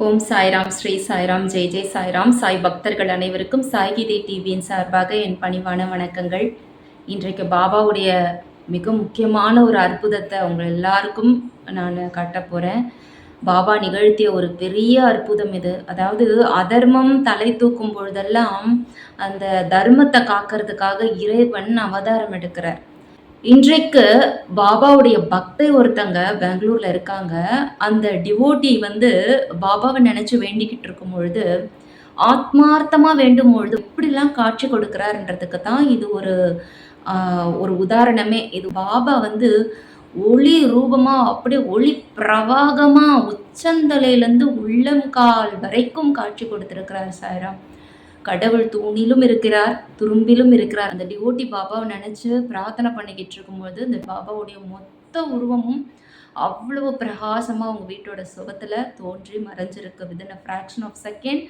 ஓம் சாய்ராம், ஸ்ரீ சாய்ராம், ஜெய் ஜெய் சாய்ராம். சாய் பக்தர்கள் அனைவருக்கும் சாய்கீதை டிவியின் சார்பாக என் பணிவான வணக்கங்கள். இன்றைக்கு பாபாவுடைய மிக முக்கியமான ஒரு அற்புதத்தை உங்கள் எல்லாருக்கும் நான் காட்டப் போகிறேன். பாபா நிகழ்த்திய ஒரு பெரிய அற்புதம் இது. அதாவது அதர்மம் தலை தூக்கும் பொழுதெல்லாம் அந்த தர்மத்தை காக்கிறதுக்காக இறைவன் அவதாரம் எடுக்கிறார். இன்றைக்கு பாபாவுடைய பக்தை ஒருத்தங்க பெங்களூர்ல இருக்காங்க. அந்த டிவோட்டி பாபாவை நினைச்சு வேண்டிக்கிட்டு இருக்கும் பொழுது, ஆத்மார்த்தமா வேண்டும் பொழுது எப்படிலாம் காட்சி கொடுக்கிறாருன்றதுக்கு தான் இது ஒரு உதாரணமே. இது பாபா ஒளி ரூபமா அப்படியே ஒளி பிரவாகமா உச்சந்தலையிலேருந்து உள்ளங்கால் வரைக்கும் காட்சி கொடுத்திருக்கிறார் சாய்ராம். கடவுள் தூணிலும் இருக்கிறார், துரும்பிலும் இருக்கிறார். அந்த டிவோட்டி பாபாவை நினைச்சு பிரார்த்தனை பண்ணிக்கிட்டு இருக்கும்போது இந்த பாபாவுடைய மொத்த உருவமும் அவ்வளவு பிரகாசமா அவங்க வீட்டோட சுகத்துல தோன்றி மறைஞ்சிருக்கு. Within a fraction of second.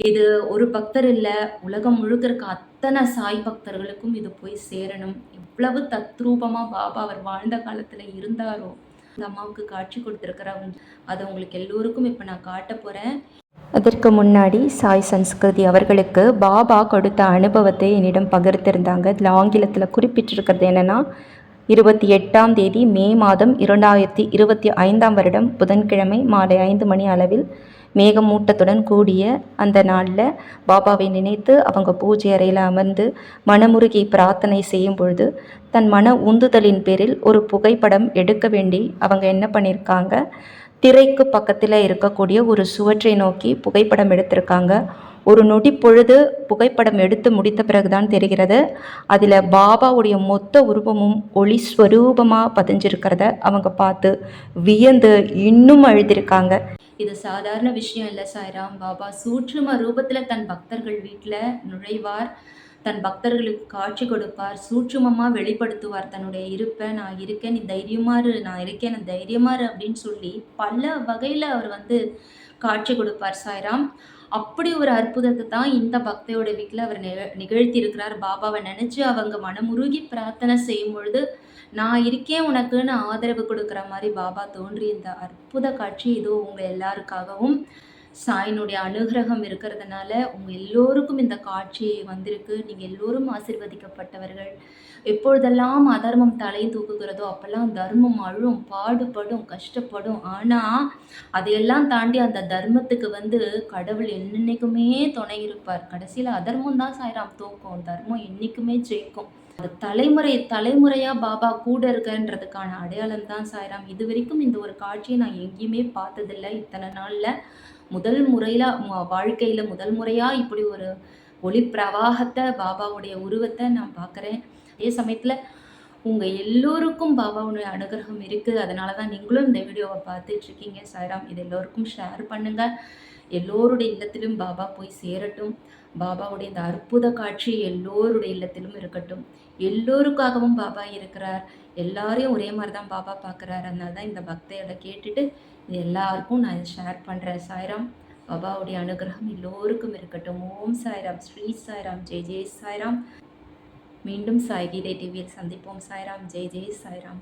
இது ஒரு பக்தர் இல்ல, உலகம் முழுக்க இருக்க அத்தனை சாய் பக்தர்களுக்கும் இது போய் சேரணும். எவ்வளவு தத்ரூபமா பாபா அவர் வாழ்ந்த காலத்துல இருந்தாரோ அந்த அம்மாவுக்கு காட்சி கொடுத்திருக்கிறவங்க அதை உங்களுக்கு எல்லோருக்கும் இப்ப நான் காட்ட போறேன். அதற்கு முன்னாடி சாய் சன்ஸ்கிருதி அவர்களுக்கு பாபா கொடுத்த அனுபவத்தை என்னிடம் பகிர்ந்திருந்தாங்க. இதில் ஆங்கிலத்தில் குறிப்பிட்டிருக்கிறது என்னென்னா, 28ஆம் தேதி மே மாதம் 2025ஆம் வருடம் புதன்கிழமை மாலை 5 மணி அளவில் மேகமூட்டத்துடன் கூடிய அந்த நாளில் பாபாவை நினைத்து அவங்க பூஜை அறையில் அமர்ந்து மனமுருகி பிரார்த்தனை செய்யும் பொழுது தன் மன உந்துதலின் பேரில் ஒரு புகைப்படம் எடுக்க வேண்டி அவங்க என்ன பண்ணியிருக்காங்க, திரைக்கு பக்கத்தில் இருக்கக்கூடிய ஒரு சுவற்றை நோக்கி புகைப்படம் எடுத்திருக்காங்க. ஒரு நொடி பொழுது புகைப்படம் எடுத்து முடித்த பிறகுதான் தெரிகிறது, அதில் பாபாவுடைய மொத்த உருவமும் ஒளி ஸ்வரூபமாக பதிஞ்சிருக்கிறத அவங்க பார்த்து வியந்து இன்னும் அழுதிருக்காங்க. இது சாதாரண விஷயம் இல்லை சாய்ராம். பாபா சூட்சும ரூபத்தில் தன் பக்தர்கள் வீட்டில் நுழைவார், தன் பக்தர்களுக்கு காட்சி கொடுப்பார், சூட்சுமமாக வெளிப்படுத்துவார் தன்னுடைய இருப்பை. நான் இருக்கேன், நீ தைரியமாறு, நான் இருக்கேன், நான் தைரியமாறு அப்படின்னு சொல்லி பல வகையில் அவர் காட்சி கொடுப்பார் சாய்ராம். அப்படி ஒரு அற்புதத்தை தான் இந்த பக்தையோட வீட்டில் அவர் நிகழ்த்தி இருக்கிறார். பாபாவை நினச்சி அவங்க மனமுருகி பிரார்த்தனை செய்யும் பொழுது, நான் இருக்கேன் உனக்குன்னு ஆதரவு கொடுக்குற மாதிரி பாபா தோன்றி இந்த அற்புத காட்சி இதோ உங்கள் எல்லாருக்காகவும் சாயினுடைய அனுகிரகம் இருக்கிறதுனால உங்கள் எல்லோருக்கும் இந்த காட்சி வந்திருக்கு. நீங்கள் எல்லோரும் ஆசீர்வதிக்கப்பட்டவர்கள். எப்பொழுதெல்லாம் அதர்மம் தலை தூக்குகிறதோ அப்பெல்லாம் தர்மம் அழும், பாடுபடும், கஷ்டப்படும். ஆனால் அதையெல்லாம் தாண்டி அந்த தர்மத்துக்கு கடவுள் என்னைக்குமே துணை இருப்பார். கடைசியில் அதர்மம் தான் சாய்ராம் தூக்கும், தர்மம் என்றைக்குமே ஜெயிக்கும். அது தலைமுறையாக பாபா கூட இருக்கன்றதுக்கான அடையாளம் தான் சாய்ராம். இது வரைக்கும் இந்த ஒரு காட்சியை நான் எங்கேயுமே பார்த்ததில்லை. இத்தனை நாளில் முதல் வாழ்க்கையில் முதல் முறையாக இப்படி ஒரு ஒளி பிரவாகத்தை பாபாவுடைய உருவத்தை நான் பார்க்குறேன். அதே சமயத்தில் உங்கள் எல்லோருக்கும் பாபாவுடைய அனுகிரகம் இருக்குது. அதனால தான் நீங்களும் இந்த வீடியோவை பார்த்துட்ருக்கீங்க சாய்ராம். இது எல்லோருக்கும் ஷேர் பண்ணுங்கள். எல்லோருடைய இல்லத்திலும் பாபா போய் சேரட்டும். பாபாவுடைய இந்த அற்புத காட்சி எல்லோருடைய இல்லத்திலும் இருக்கட்டும். எல்லோருக்காகவும் பாபா இருக்கிறார். எல்லாரையும் ஒரே மாதிரி தான் பாபா பார்க்குறாரு. அதனால தான் இந்த பக்தையோட கேட்டுட்டு இது எல்லாருக்கும் நான் ஷேர் பண்ணுறேன் சாய்ராம். பாபாவுடைய அனுகிரகம் எல்லோருக்கும் இருக்கட்டும். ஓம் சாய்ராம், ஸ்ரீ சாய்ராம், ஜெய் ஜெய் சாய்ராம். மீண்டும் சாய்கீதை டிவியில் சந்திப்போம் சாய்ராம். ஜெய் ஜெய் சாய்ராம்.